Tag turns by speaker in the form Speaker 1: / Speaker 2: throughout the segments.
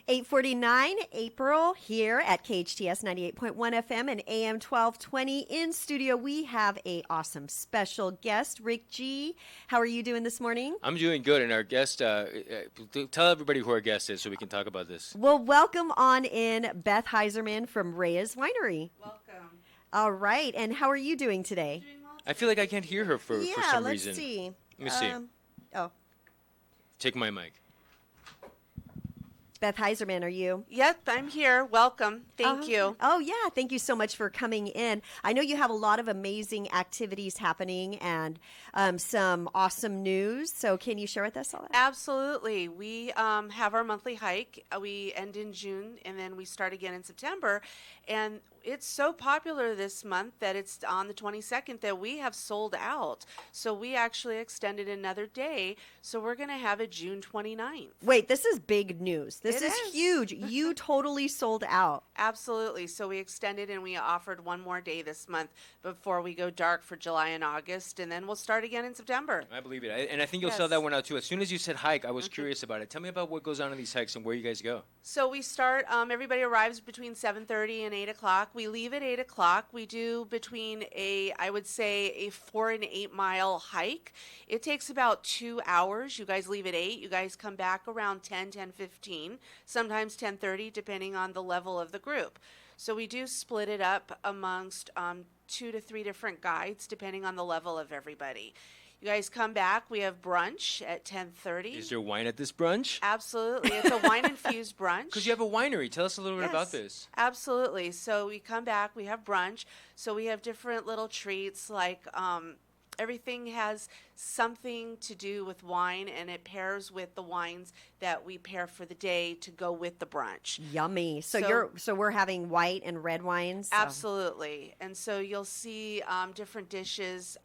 Speaker 1: 8:49 April here at KHTS 98.1 FM and AM 1220. In studio, we have a awesome special guest, Rick G. How are you doing this morning?
Speaker 2: I'm doing good, and our guest, tell everybody who our guest is so we can talk about this.
Speaker 1: Well, welcome on in Beth Heiserman from Reyes Winery.
Speaker 3: Welcome.
Speaker 1: All right, and how are you doing today?
Speaker 3: Doing well
Speaker 2: I feel like I can't hear her for some
Speaker 1: let's
Speaker 2: reason.
Speaker 1: see.
Speaker 2: Let me see.
Speaker 1: Oh,
Speaker 2: Take my mic.
Speaker 1: Beth Heiserman, are you?
Speaker 3: Yep, I'm here. Welcome. Thank you.
Speaker 1: Oh, yeah. Thank you so much for coming in. I know you have a lot of amazing activities happening and some awesome news. So can you share with us all that?
Speaker 3: Absolutely. We have our monthly hike. We end in June, and then we start again in September. And it's so popular this month that it's on the 22nd that we have sold out. So we actually extended another day. So we're going to have it June 29th.
Speaker 1: Wait, this is big news. This
Speaker 3: It
Speaker 1: is
Speaker 3: is.
Speaker 1: huge. You totally sold out.
Speaker 3: Absolutely. So we extended and we offered one more day this month before we go dark for July and August. And then we'll start again in September.
Speaker 2: I believe it. And I think you'll sell that one out too. As soon as you said hike, I was curious about it. Tell me about what goes on in these hikes and where you guys go.
Speaker 3: So we start, everybody arrives between 7:30 and 8 o'clock. We leave at 8 o'clock. We do between I would say, a 4 and 8 mile hike. It takes about 2 hours. You guys leave at 8. You guys come back around 10:15, sometimes 10:30, depending on the level of the group. So we do split it up amongst 2 to 3 different guides, depending on the level of everybody. You guys come back. We have brunch at 10:30.
Speaker 2: Is there wine at this brunch?
Speaker 3: Absolutely. It's a wine-infused brunch.
Speaker 2: Because you have a winery. Tell us a little bit about
Speaker 3: Yes,
Speaker 2: this.
Speaker 3: Absolutely. So we come back, we have brunch. So we have different little treats, like everything has something to do with wine, and it pairs with the wines that we pair for the day to go with the brunch.
Speaker 1: Yummy. So we're having white and red wines.
Speaker 3: Absolutely. And so you'll see different dishes.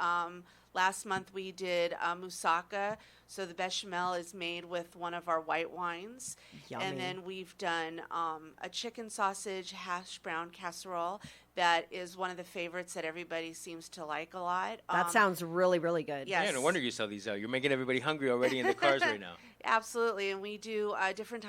Speaker 3: Last month we did moussaka. So the bechamel is made with one of our white wines.
Speaker 1: Yummy.
Speaker 3: And then we've done a chicken sausage hash brown casserole that is one of the favorites that everybody seems to like a lot.
Speaker 1: That sounds really, really good.
Speaker 3: Yes.
Speaker 2: Yeah, no wonder you sell these out. You're making everybody hungry already in the cars right now.
Speaker 3: Absolutely. And we do different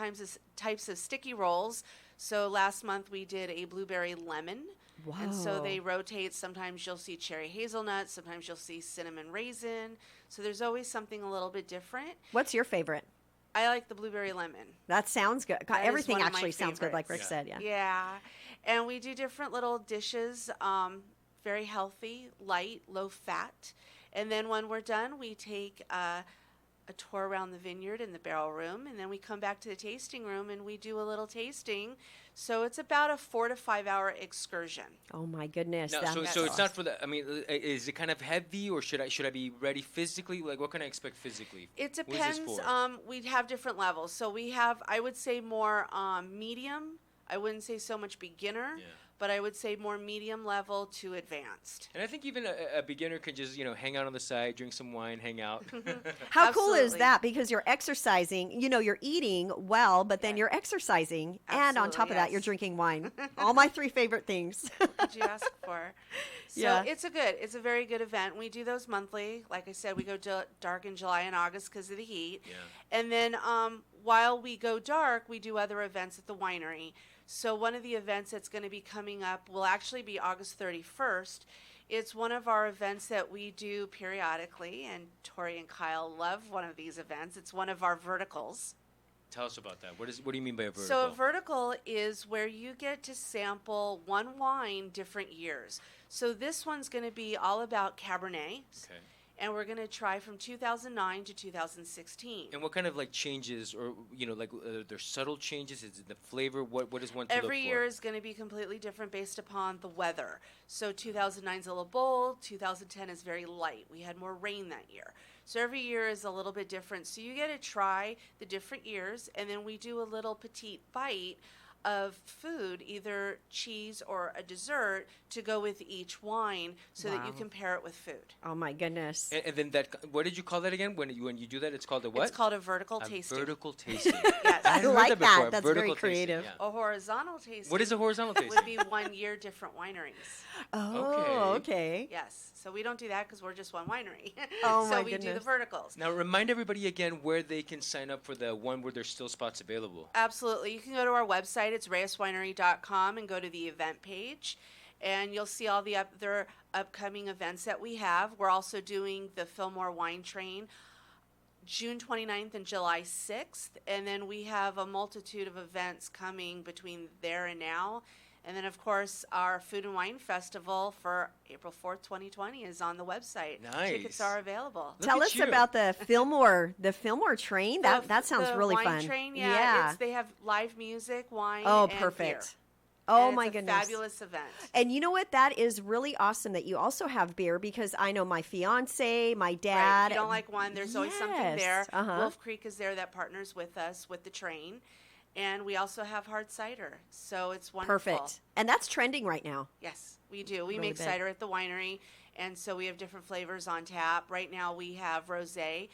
Speaker 3: types of sticky rolls. So last month we did a blueberry lemon.
Speaker 1: Wow.
Speaker 3: And so they rotate. Sometimes you'll see cherry hazelnut. Sometimes you'll see cinnamon raisin. So there's always something a little bit different.
Speaker 1: What's your favorite?
Speaker 3: I like the blueberry lemon.
Speaker 1: That sounds good.
Speaker 3: That is
Speaker 1: Everything
Speaker 3: one of my
Speaker 1: actually sounds good, like Rick
Speaker 3: favorites.
Speaker 1: said. Yeah.
Speaker 3: Yeah. And we do different little dishes, very healthy, light, low fat. And then when we're done, we take a tour around the vineyard in the barrel room, and then we come back to the tasting room and we do a little tasting. So it's about a 4 to 5 hour excursion.
Speaker 1: Oh my goodness.
Speaker 2: Now,
Speaker 1: That's
Speaker 2: so it's not for the. I mean, is it kind of heavy, or should I be ready physically? Like, what can I expect physically?
Speaker 3: It
Speaker 2: What is this
Speaker 3: depends.
Speaker 2: for?
Speaker 3: We have different levels. So we have, I would say, more medium. I wouldn't say so much beginner,
Speaker 2: Yeah.
Speaker 3: but I would say more medium level to advanced.
Speaker 2: And I think even a beginner could just, hang out on the side, drink some wine, hang out.
Speaker 1: How cool is
Speaker 3: Absolutely.
Speaker 1: that? Because you're exercising, you're eating well, but then
Speaker 3: Yeah.
Speaker 1: you're exercising. And on
Speaker 3: Absolutely,
Speaker 1: top of that,
Speaker 3: yes.
Speaker 1: you're drinking wine. All my 3 favorite things.
Speaker 3: What did you ask for? So
Speaker 1: Yeah.
Speaker 3: it's a very good event. We do those monthly. Like I said, we go dark in July and August because of the heat.
Speaker 2: Yeah.
Speaker 3: And then while we go dark, we do other events at the winery. So one of the events that's going to be coming up will actually be August 31st. It's one of our events that we do periodically, and Tori and Kyle love one of these events. It's one of our verticals.
Speaker 2: Tell us about that. What do you mean by a vertical?
Speaker 3: So a vertical is where you get to sample one wine different years. So this one's going to be all about Cabernet.
Speaker 2: Okay.
Speaker 3: And we're going to try from 2009 to 2016.
Speaker 2: And what kind of changes, or there's subtle changes? Is it the flavor? What is one to look for?
Speaker 3: Every year is going to be completely different based upon the weather. So 2009 is a little bold. 2010 is very light. We had more rain that year. So every year is a little bit different. So you get to try the different years, and then we do a little petite bite of food, either cheese or a dessert, to go with each wine so that you can pair it with food.
Speaker 1: Oh my goodness.
Speaker 2: And then what did you call that again? When you do that, it's called a what?
Speaker 3: It's called a vertical tasting.
Speaker 2: Vertical tasting.
Speaker 3: Yes.
Speaker 2: I hadn't heard
Speaker 1: like
Speaker 2: that before.
Speaker 1: that. That's
Speaker 2: Vertical
Speaker 1: very creative.
Speaker 2: Tasting, yeah.
Speaker 3: A horizontal tasting.
Speaker 2: What is a horizontal tasting?
Speaker 3: Would be 1 year different wineries.
Speaker 1: Oh, okay.
Speaker 3: Yes. So we don't do that because we're just one winery.
Speaker 1: Oh,
Speaker 3: so
Speaker 1: my
Speaker 3: we do the
Speaker 1: goodness.
Speaker 3: verticals.
Speaker 2: Now, remind everybody again where they can sign up for the one where there's still spots available.
Speaker 3: Absolutely. You can go to our website. It's reyeswinery.com and go to the event page. And you'll see all the other upcoming events that we have. We're also doing the Fillmore Wine Train June 29th and July 6th. And then we have a multitude of events coming between there and now. And then, of course, our Food and Wine Festival for April 4th, 2020 is on the website.
Speaker 2: Nice.
Speaker 3: Tickets are available.
Speaker 1: Tell us about the Fillmore train. That sounds really
Speaker 3: wine
Speaker 1: fun.
Speaker 3: Train, yeah. They have live music, wine, and
Speaker 1: perfect.
Speaker 3: beer.
Speaker 1: Oh,
Speaker 3: And
Speaker 1: my
Speaker 3: it's a
Speaker 1: goodness.
Speaker 3: fabulous event.
Speaker 1: And you know what? That is really awesome that you also have beer, because I know my fiance, my dad.
Speaker 3: Right. If you don't like one, there's always something
Speaker 1: Yes.
Speaker 3: there.
Speaker 1: Uh-huh.
Speaker 3: Wolf Creek is there that partners with us with the train. And we also have hard cider. So it's wonderful.
Speaker 1: Perfect. And that's trending right now.
Speaker 3: Yes, we do. We
Speaker 1: Really
Speaker 3: make
Speaker 1: big.
Speaker 3: cider at the winery. And so we have different flavors on tap. Right now we have rosé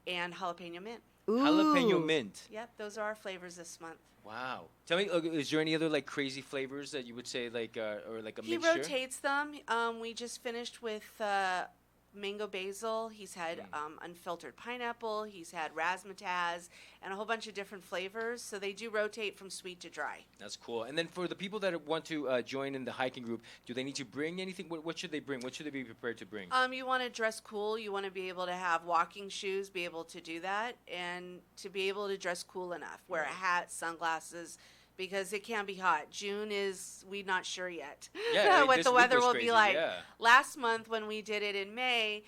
Speaker 3: and jalapeno mint.
Speaker 1: Ooh.
Speaker 2: Jalapeno mint.
Speaker 3: Yep, those are our flavors this month.
Speaker 2: Wow. Tell me, is there any other like crazy flavors that you would say like or like a
Speaker 3: He
Speaker 2: mixture?
Speaker 3: rotates them. We just finished with mango basil. He's had unfiltered pineapple. He's had razzmatazz and a whole bunch of different flavors. So they do rotate from sweet to dry.
Speaker 2: That's cool. And then for the people that want to join in the hiking group, do they need to bring anything? What should they bring? What should they be prepared to bring?
Speaker 3: You want to dress cool. You want to be able to have walking shoes, be able to do that, and to be able to dress cool enough. Wear a hat, sunglasses, because it can be hot. June is, we're not sure yet what
Speaker 2: this
Speaker 3: the
Speaker 2: week
Speaker 3: weather
Speaker 2: was
Speaker 3: will
Speaker 2: crazy,
Speaker 3: be like.
Speaker 2: yeah.
Speaker 3: Last month when we did it in May,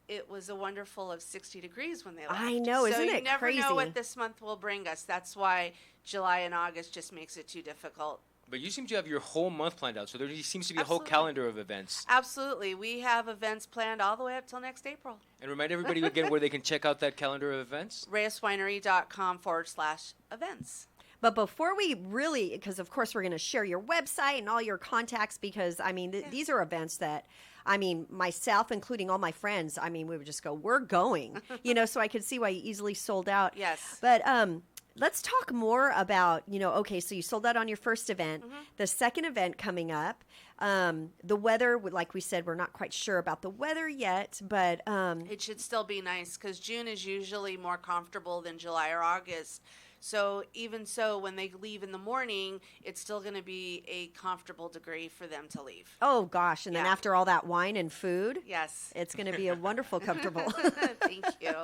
Speaker 3: it was a wonderful of 60 degrees when they left.
Speaker 1: I know,
Speaker 3: so
Speaker 1: isn't
Speaker 3: you
Speaker 1: it
Speaker 3: never
Speaker 1: crazy?
Speaker 3: know what this month will bring us. That's why July and August just makes it too difficult.
Speaker 2: But you seem to have your whole month planned out, so there seems to be a whole
Speaker 3: Absolutely.
Speaker 2: calendar of events.
Speaker 3: Absolutely. We have events planned all the way up till next April.
Speaker 2: And remind everybody again where they can check out that calendar of events.
Speaker 3: reyeswinery.com/events.
Speaker 1: But before we really, because of course we're going to share your website and all your contacts, because I mean, these are events that, I mean, myself, including all my friends, I mean, we would just go, we're going, so I could see why you easily sold out.
Speaker 3: Yes.
Speaker 1: But let's talk more about, okay, so you sold out on your first event, the second event coming up, the weather, like we said, we're not quite sure about the weather yet, but
Speaker 3: It should still be nice because June is usually more comfortable than July or August. So even so, when they leave in the morning, it's still going to be a comfortable degree for them to leave.
Speaker 1: oh gosh, and then
Speaker 3: Yeah.
Speaker 1: after all that wine and food,
Speaker 3: Yes.
Speaker 1: it's going to be a wonderful, comfortable.
Speaker 3: Thank you.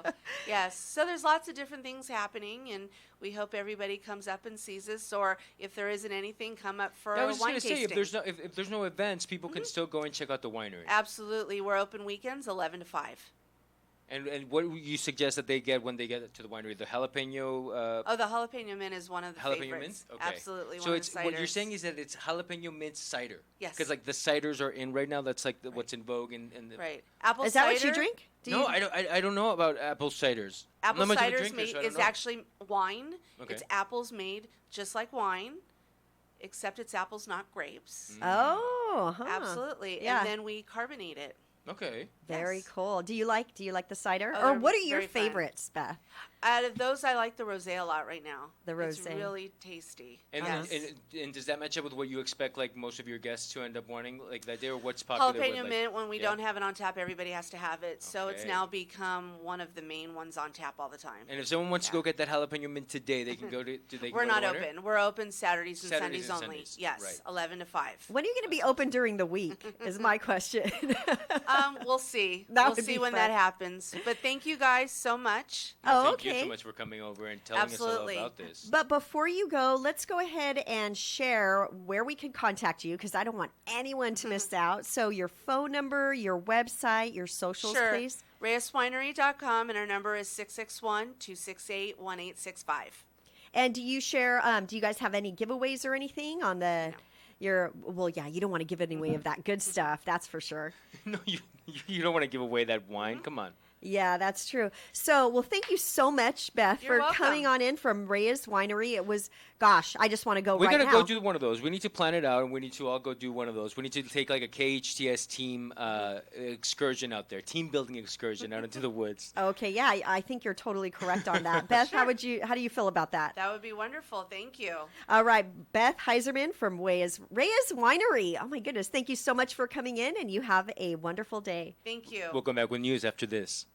Speaker 3: Yes. So there's lots of different things happening, and we hope everybody comes up and sees us. Or if there isn't anything, come up for
Speaker 2: I
Speaker 3: a
Speaker 2: was just
Speaker 3: wine
Speaker 2: going to
Speaker 3: tasting.
Speaker 2: say, if there's no events, people can still go and check out the winery.
Speaker 3: Absolutely. We're open weekends, 11 to 5.
Speaker 2: And what would you suggest that they get when they get to the winery? The jalapeno.
Speaker 3: Oh, the jalapeno mint is one of the
Speaker 2: Jalapeno
Speaker 3: favorites.
Speaker 2: mint? Okay.
Speaker 3: Absolutely.
Speaker 2: So
Speaker 3: one
Speaker 2: it's
Speaker 3: of the
Speaker 2: what you're
Speaker 3: ciders.
Speaker 2: saying is that it's jalapeno mint cider.
Speaker 3: Yes.
Speaker 2: Because like the ciders are in right now. That's like what's in vogue and the.
Speaker 3: Right. Apple
Speaker 1: Is that
Speaker 3: cider.
Speaker 1: what you drink?
Speaker 2: No, I don't know about apple ciders. I'm
Speaker 3: Apple
Speaker 2: not much of a
Speaker 3: cider
Speaker 2: drinker, so I don't
Speaker 3: is
Speaker 2: know.
Speaker 3: actually wine.
Speaker 2: Okay.
Speaker 3: It's apples made just like wine, except it's apples, not grapes.
Speaker 1: Oh, huh.
Speaker 3: Absolutely.
Speaker 1: Yeah.
Speaker 3: And then we carbonate it.
Speaker 2: Okay.
Speaker 1: Very
Speaker 3: Yes.
Speaker 1: cool. Do you like the cider?
Speaker 3: Oh,
Speaker 1: Or
Speaker 3: they're
Speaker 1: what are your
Speaker 3: very fun.
Speaker 1: favorites, Beth?
Speaker 3: Out of those, I like the rosé a lot right now.
Speaker 1: The
Speaker 3: It's
Speaker 1: rosé.
Speaker 3: really tasty.
Speaker 2: And,
Speaker 3: Yes.
Speaker 2: and does that match up with what you expect, like most of your guests to end up wanting, like that day, or what's popular?
Speaker 3: Jalapeno
Speaker 2: with, like,
Speaker 3: mint, when we
Speaker 2: yeah.
Speaker 3: don't have it on tap, everybody has to have it. So it's
Speaker 2: Okay.
Speaker 3: now become one of the main ones on tap all the time.
Speaker 2: And if someone wants to go get that jalapeno mint today, they can go to. Do they?
Speaker 3: We're
Speaker 2: go
Speaker 3: not
Speaker 2: to the winery?
Speaker 3: open. We're open Saturdays and
Speaker 2: Saturdays
Speaker 3: Sundays
Speaker 2: and
Speaker 3: only.
Speaker 2: Sundays,
Speaker 3: Yes,
Speaker 2: right.
Speaker 3: 11 to 5.
Speaker 1: When are you going to be open during the week? Is my question.
Speaker 3: We'll see.
Speaker 1: That
Speaker 3: We'll
Speaker 1: would
Speaker 3: see
Speaker 1: be
Speaker 3: when
Speaker 1: fun.
Speaker 3: that happens. But thank you guys so much.
Speaker 1: Oh,
Speaker 2: Thank you
Speaker 1: okay.
Speaker 2: so much for coming over and telling
Speaker 3: Absolutely.
Speaker 2: us all about this.
Speaker 1: But before you go, let's go ahead and share where we can contact you, because I don't want anyone to miss out. So your phone number, your website, your socials,
Speaker 3: Sure.
Speaker 1: please.
Speaker 3: ReyesWinery.com, and our number is 661-268-1865.
Speaker 1: And do you share? Do you guys have any giveaways or anything on the? You don't want to give any away of that good stuff. That's for sure.
Speaker 2: No, you don't want to give away that wine. Come on.
Speaker 1: Yeah, that's true. So, well, thank you so much, Beth,
Speaker 3: You're
Speaker 1: for coming
Speaker 3: welcome.
Speaker 1: on in from Reyes Winery. It was, gosh, I just want to go
Speaker 2: We're
Speaker 1: right
Speaker 2: gonna
Speaker 1: now.
Speaker 2: go do one of those. We need to plan it out, and we need to all go do one of those. We need to take like a KHTS team excursion out there, team building excursion out into the woods.
Speaker 1: Okay, yeah, I think you're totally correct on that. Beth, how do you feel about that?
Speaker 3: That would be wonderful. Thank you.
Speaker 1: All right, Beth Heiserman from Reyes Winery. Oh my goodness, thank you so much for coming in, and you have a wonderful day.
Speaker 3: Thank you.
Speaker 2: We'll come back with news after this.